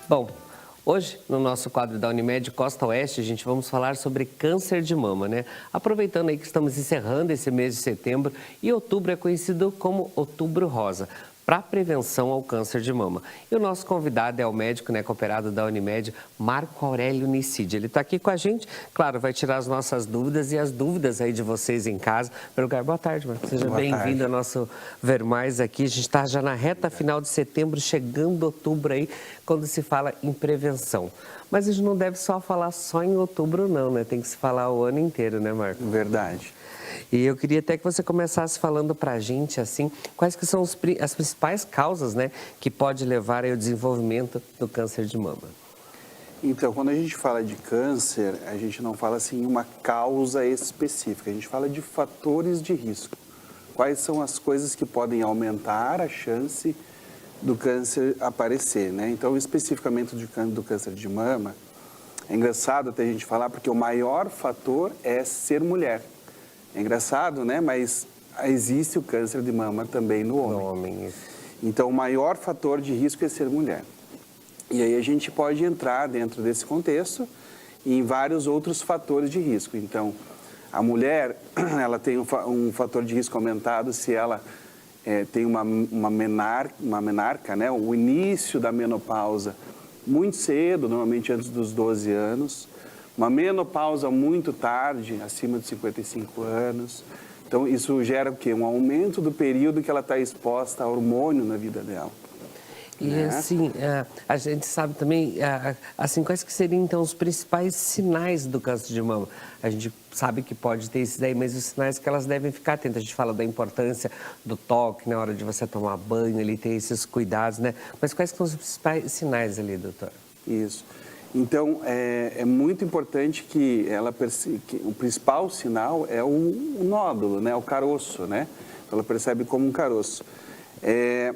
Bom, hoje no nosso quadro da Unimed Costa Oeste, a gente vamos falar sobre câncer de mama, né? Aproveitando aí que estamos encerrando esse mês de setembro e outubro é conhecido como Outubro Rosa, para prevenção ao câncer de mama. E o nosso convidado é o médico, né, cooperado da Unimed, Marco Aurélio Nicide. Ele está aqui com a gente, claro, vai tirar as nossas dúvidas e as dúvidas aí de vocês em casa. Boa tarde, Marco. Seja bem-vindo ao nosso Ver Mais aqui. A gente está já na reta final de setembro, chegando outubro aí, quando se fala em prevenção. Mas a gente não deve só falar só em outubro, não, né? Tem que se falar o ano inteiro, né, Marco? Verdade. E eu queria até que você começasse falando para a gente, assim, quais que são as principais causas, né, que pode levar ao desenvolvimento do câncer de mama. Então, quando a gente fala de câncer, a gente não fala assim uma causa específica, a gente fala de fatores de risco. Quais são as coisas que podem aumentar a chance do câncer aparecer, né? Então, especificamente do câncer de mama, é engraçado até a gente falar porque o maior fator é ser mulher. É engraçado, né? Mas existe o câncer de mama também no homem. Então, o maior fator de risco é ser mulher. E aí a gente pode entrar dentro desse contexto em vários outros fatores de risco. Então, a mulher, ela tem um fator de risco aumentado se ela tem uma menarca, né? O início da menopausa muito cedo, normalmente antes dos 12 anos. Uma menopausa muito tarde, acima de 55 anos. Então, isso gera o quê? Um aumento do período que ela está exposta a hormônio na vida dela. E né? Assim, a gente sabe também, assim, quais que seriam então os principais sinais do câncer de mama? A gente sabe que pode ter esses aí, mas os sinais que elas devem ficar atentas. A gente fala da importância do toque na hora de você tomar banho, ali ter esses cuidados, né? Mas quais são os principais sinais ali, doutor? Isso. Então, é muito importante que o principal sinal é o nódulo, né? O caroço, né? Ela percebe como um caroço. É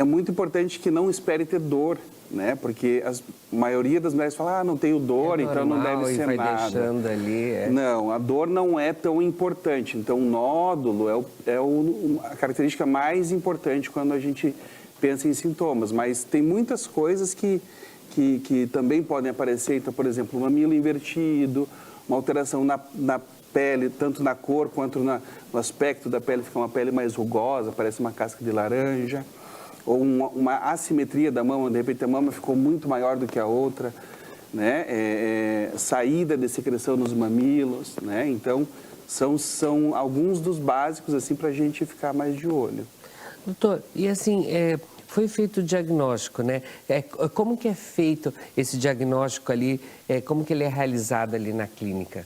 muito importante que não espere ter dor, né? Porque a maioria das mulheres fala, não tenho dor, então não deve ser nada. Deixando ali, Não, a dor não é tão importante. Então, o nódulo é a característica mais importante quando a gente pensa em sintomas. Mas tem muitas coisas que também podem aparecer, então, por exemplo, um mamilo invertido, uma alteração na pele, tanto na cor quanto no aspecto da pele, fica uma pele mais rugosa, parece uma casca de laranja, ou uma assimetria da mama, de repente a mama ficou muito maior do que a outra, né? Saída de secreção nos mamilos, né? Então, são alguns dos básicos, assim, para a gente ficar mais de olho. Doutor, e assim, foi feito o diagnóstico, né? Como que é feito esse diagnóstico ali, como que ele é realizado ali na clínica?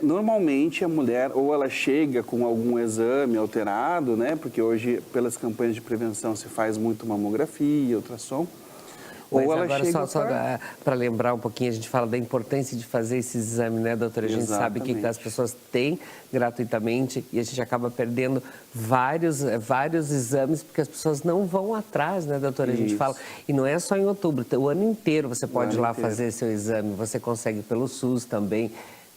Normalmente a mulher ou ela chega com algum exame alterado, né? Porque hoje pelas campanhas de prevenção se faz muito mamografia, ultrassom. Mas ou ela agora chega só para lembrar um pouquinho, a gente fala da importância de fazer esse exame, né, doutora? A gente sabe que as pessoas têm gratuitamente e a gente acaba perdendo vários exames porque as pessoas não vão atrás, né, doutora? A gente fala, e não é só em outubro, o ano inteiro você pode ir lá fazer seu exame, você consegue pelo SUS também.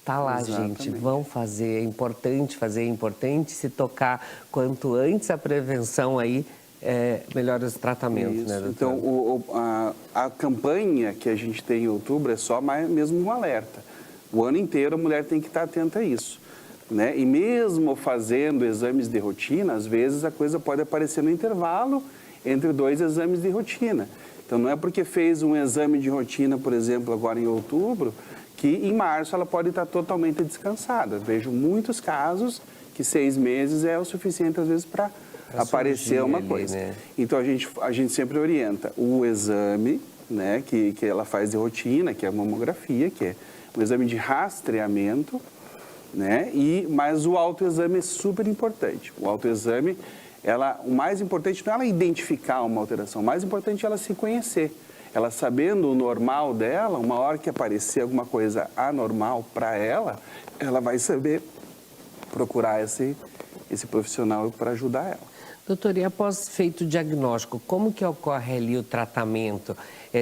Tá lá, gente, vão fazer, é importante se tocar quanto antes a prevenção aí, melhora os tratamentos, né, doutor? Então, a campanha que a gente tem em outubro é só mesmo um alerta. O ano inteiro a mulher tem que estar atenta a isso, né? E mesmo fazendo exames de rotina, às vezes a coisa pode aparecer no intervalo entre 2 exames de rotina. Então, não é porque fez um exame de rotina, por exemplo, agora em outubro, que em março ela pode estar totalmente descansada. Vejo muitos casos que 6 meses é o suficiente, às vezes, para aparecer uma coisa. Né? Então, a gente sempre orienta o exame, né, que ela faz de rotina, que é a mamografia, que é um exame de rastreamento, né? Mas o autoexame é super importante. O autoexame, o mais importante não é ela identificar uma alteração, o mais importante é ela se conhecer. Ela sabendo o normal dela, uma hora que aparecer alguma coisa anormal para ela, ela vai saber procurar esse profissional para ajudar ela. Doutor, e após feito o diagnóstico, como que ocorre ali o tratamento?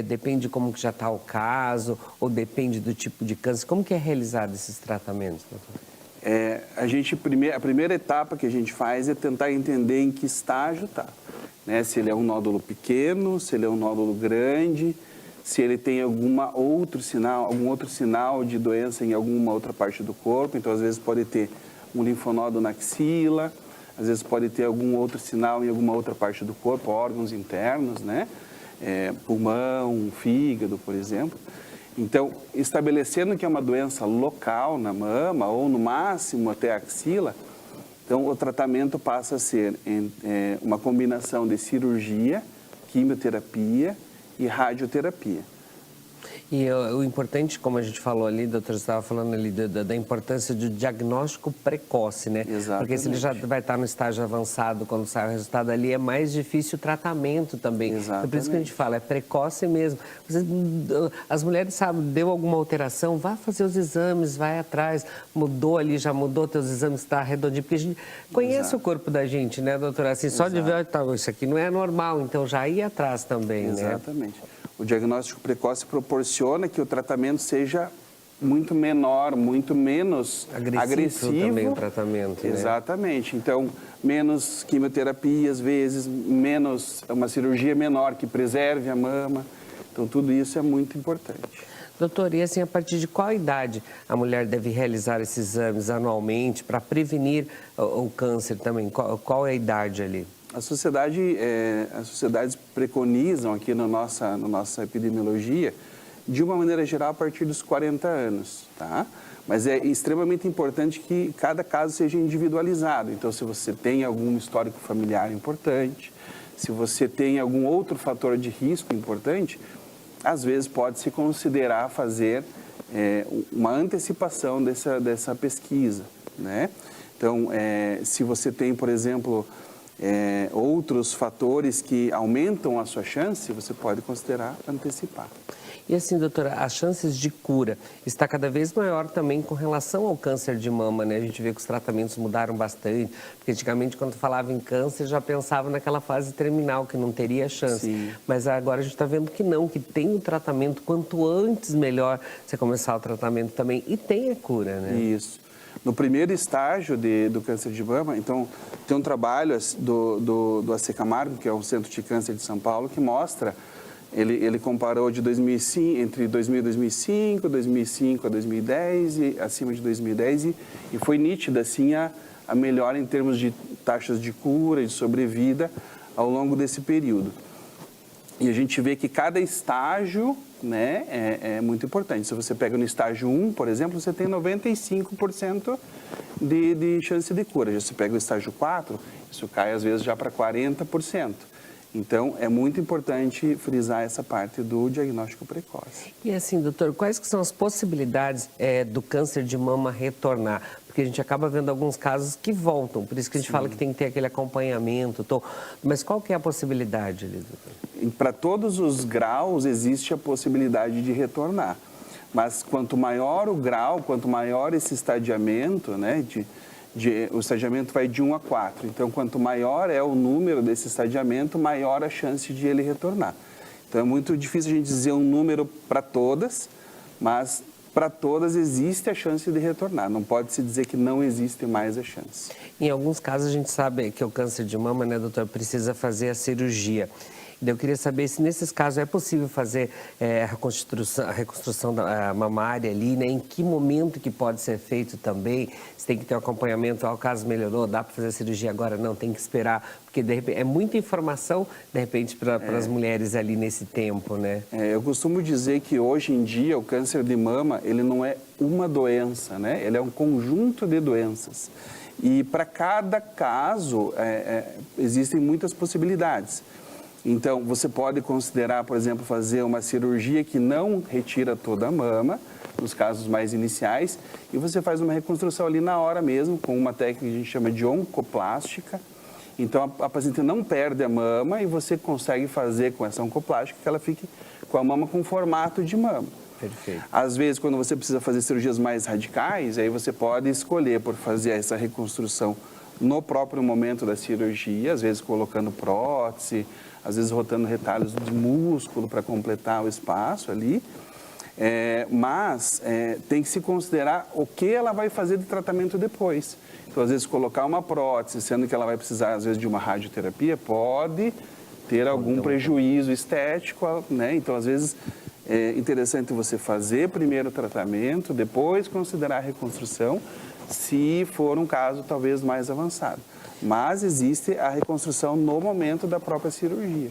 Depende de como que já está o caso ou depende do tipo de câncer? Como que é realizado esses tratamentos, doutor? A primeira etapa que a gente faz é tentar entender em que estágio está. né? Se ele é um nódulo pequeno, se ele é um nódulo grande, se ele tem algum outro sinal de doença em alguma outra parte do corpo. Então, às vezes pode ter um linfonodo na axila, às vezes pode ter algum outro sinal em alguma outra parte do corpo, órgãos internos, né? Pulmão, fígado, por exemplo. Então, estabelecendo que é uma doença local na mama ou no máximo até a axila, então o tratamento passa a ser uma combinação de cirurgia, quimioterapia e radioterapia. E o importante, como a gente falou ali, doutor, você estava falando ali da importância do diagnóstico precoce, né? Exatamente. Porque se ele já vai estar no estágio avançado, quando sai o resultado ali, é mais difícil o tratamento também. Exatamente. Então, por isso que a gente fala, é precoce mesmo. As mulheres sabem, deu alguma alteração, vá fazer os exames, vai atrás, mudou ali, já mudou teus exames, está redondinho, porque a gente conhece o corpo da gente, né, doutora? Assim, só de ver, tá, isso aqui não é normal, então já ir atrás também, né? Exatamente. O diagnóstico precoce proporciona que o tratamento seja muito menor, muito menos agressivo. Também o tratamento, né? Exatamente. Então, menos quimioterapia, às vezes, menos uma cirurgia menor que preserve a mama. Então, tudo isso é muito importante. Doutor, e assim, a partir de qual idade a mulher deve realizar esses exames anualmente para prevenir o câncer também? Qual é a idade ali? As sociedades preconizam aqui na nossa epidemiologia, de uma maneira geral, a partir dos 40 anos, tá? Mas é extremamente importante que cada caso seja individualizado. Então, se você tem algum histórico familiar importante, se você tem algum outro fator de risco importante, às vezes pode-se considerar fazer uma antecipação dessa pesquisa, né? Então, se você tem, por exemplo, outros fatores que aumentam a sua chance, você pode considerar antecipar. E assim, doutora, as chances de cura está cada vez maior também com relação ao câncer de mama, né? A gente vê que os tratamentos mudaram bastante, porque antigamente quando falava em câncer já pensava naquela fase terminal, que não teria chance. Sim. Mas agora a gente está vendo que não, que tem o tratamento, quanto antes melhor você começar o tratamento também, e tem a cura, né? Isso. No primeiro estágio do câncer de mama, então, tem um trabalho do AC Camargo, que é o Centro de Câncer de São Paulo, que mostra, ele comparou de 2005, entre 2000 e 2005, 2005 a 2010, e acima de 2010, e foi nítida, assim, a melhora em termos de taxas de cura e de sobrevida ao longo desse período. E a gente vê que cada estágio, né, é muito importante. Se você pega no estágio 1, por exemplo, você tem 95% de chance de cura. Se você pega o estágio 4, isso cai às vezes já para 40%. Então, é muito importante frisar essa parte do diagnóstico precoce. E assim, doutor, quais que são as possibilidades do câncer de mama retornar? Porque a gente acaba vendo alguns casos que voltam, por isso que a gente fala que tem que ter aquele acompanhamento. Mas qual que é a possibilidade ali, doutor? Para todos os graus existe a possibilidade de retornar. Mas quanto maior o grau, quanto maior esse estadiamento, né, o estadiamento vai de 1 a 4. Então, quanto maior é o número desse estadiamento, maior a chance de ele retornar. Então, é muito difícil a gente dizer um número para todas, mas para todas existe a chance de retornar. Não pode se dizer que não existe mais a chance. Em alguns casos, a gente sabe que o câncer de mama, né, doutor, precisa fazer a cirurgia. Eu queria saber se nesses casos é possível fazer a reconstrução da mamária ali, né? Em que momento que pode ser feito também? Se tem que ter um acompanhamento, o caso melhorou, dá para fazer a cirurgia agora? Não, tem que esperar, porque de repente é muita informação, de repente, para as mulheres ali nesse tempo, né? Eu costumo dizer que hoje em dia o câncer de mama, ele não é uma doença, né? Ele é um conjunto de doenças. E para cada caso, existem muitas possibilidades. Então, você pode considerar, por exemplo, fazer uma cirurgia que não retira toda a mama, nos casos mais iniciais, e você faz uma reconstrução ali na hora mesmo, com uma técnica que a gente chama de oncoplástica. Então, a paciente não perde a mama e você consegue fazer com essa oncoplástica que ela fique com a mama com formato de mama. Perfeito. Às vezes, quando você precisa fazer cirurgias mais radicais, aí você pode escolher por fazer essa reconstrução no próprio momento da cirurgia, às vezes colocando prótese, às vezes rotando retalhos de músculo para completar o espaço ali. Mas tem que se considerar o que ela vai fazer de tratamento depois. Então, às vezes, colocar uma prótese, sendo que ela vai precisar, às vezes, de uma radioterapia, pode ter algum prejuízo estético, né? Então, às vezes, é interessante você fazer primeiro o tratamento, depois considerar a reconstrução, se for um caso talvez mais avançado. Mas existe a reconstrução no momento da própria cirurgia.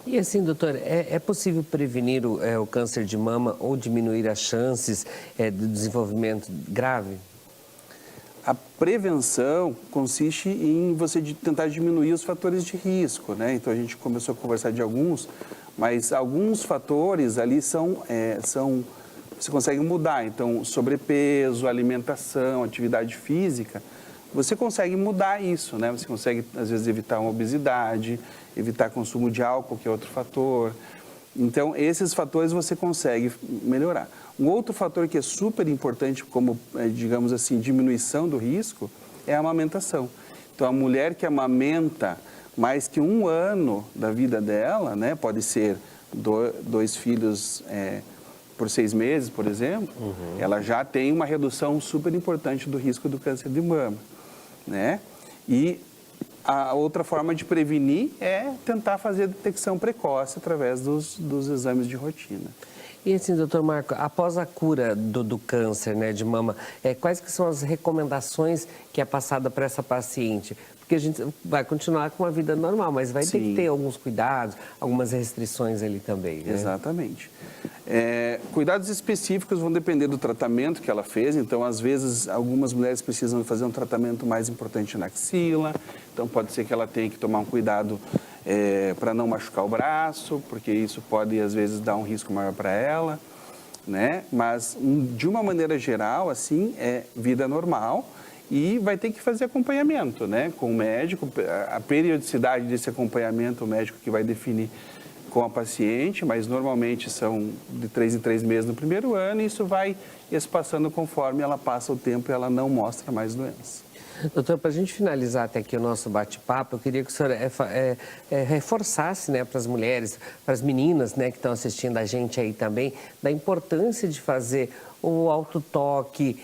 E assim, doutor, é possível prevenir o câncer de mama ou diminuir as chances do desenvolvimento grave? A prevenção consiste em você tentar diminuir os fatores de risco, né? Então, a gente começou a conversar de alguns, mas alguns fatores ali você consegue mudar. Então, sobrepeso, alimentação, atividade física, você consegue mudar isso, né? Você consegue, às vezes, evitar uma obesidade, evitar consumo de álcool, que é outro fator. Então, esses fatores você consegue melhorar. Um outro fator que é super importante, como, digamos assim, diminuição do risco, é a amamentação. Então, a mulher que amamenta mais que 1 ano da vida dela, né? Pode ser 2 filhos por 6 meses, por exemplo, ela já tem uma redução super importante do risco do câncer de mama, né? E a outra forma de prevenir é tentar fazer a detecção precoce através dos exames de rotina. E assim, doutor Marco, após a cura do câncer, né, de mama, quais que são as recomendações que é passada para essa paciente? Porque a gente vai continuar com uma vida normal, mas vai ter que ter alguns cuidados, algumas restrições ali também, né? Exatamente. Cuidados específicos vão depender do tratamento que ela fez. Então, às vezes, algumas mulheres precisam fazer um tratamento mais importante na axila. Então, pode ser que ela tenha que tomar um cuidado para não machucar o braço, porque isso pode, às vezes, dar um risco maior para ela, né? Mas, de uma maneira geral, assim, é vida normal e vai ter que fazer acompanhamento, né? Com o médico. A periodicidade desse acompanhamento, o médico que vai definir com a paciente, mas normalmente são de 3 em 3 meses no primeiro ano, e isso vai espaçando conforme ela passa o tempo e ela não mostra mais doença. Doutor, para a gente finalizar até aqui o nosso bate-papo, eu queria que o senhor reforçasse, né, para as mulheres, para as meninas, né, que estão assistindo a gente aí também, da importância de fazer o autotoque,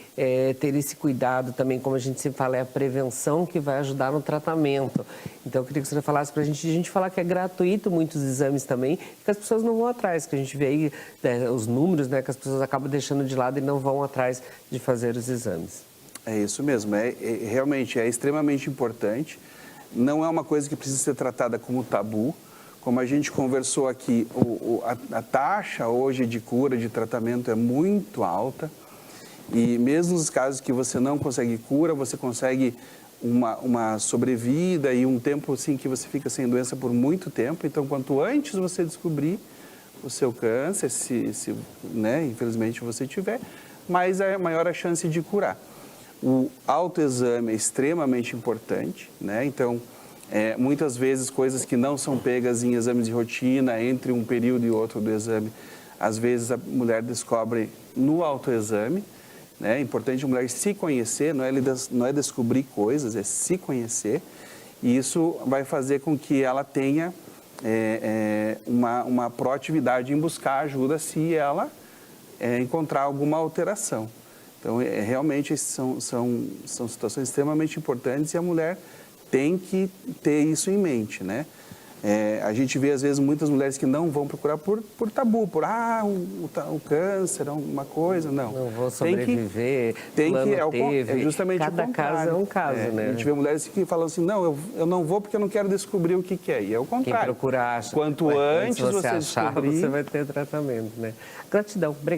ter esse cuidado também, como a gente sempre fala, é a prevenção que vai ajudar no tratamento. Então, eu queria que o senhor falasse para a gente falar que é gratuito muitos exames também, que as pessoas não vão atrás, que a gente vê aí os números, né, que as pessoas acabam deixando de lado e não vão atrás de fazer os exames. É isso mesmo, realmente é extremamente importante, não é uma coisa que precisa ser tratada como tabu. Como a gente conversou aqui, a taxa hoje de cura, de tratamento é muito alta, e mesmo nos casos que você não consegue cura, você consegue uma sobrevida e um tempo assim que você fica sem doença por muito tempo. Então, quanto antes você descobrir o seu câncer, né, infelizmente você tiver, mais é maior a chance de curar. O autoexame é extremamente importante, né? Então, muitas vezes coisas que não são pegas em exames de rotina, entre um período e outro do exame, às vezes a mulher descobre no autoexame, né? É importante a mulher se conhecer, não é descobrir coisas, é se conhecer, e isso vai fazer com que ela tenha uma proatividade em buscar ajuda se ela encontrar alguma alteração. Então, realmente, são situações extremamente importantes e a mulher tem que ter isso em mente, né? A gente vê, às vezes, muitas mulheres que não vão procurar por tabu, o câncer é uma coisa, não. Não vou sobreviver, é justamente cada o contrário. caso é um caso, né? A gente vê mulheres que falam assim, não, eu não vou porque eu não quero descobrir o que é. E é o contrário. Quem procura acha. Quanto antes você achar, descobrir... você vai ter tratamento, né? Gratidão, obrigado.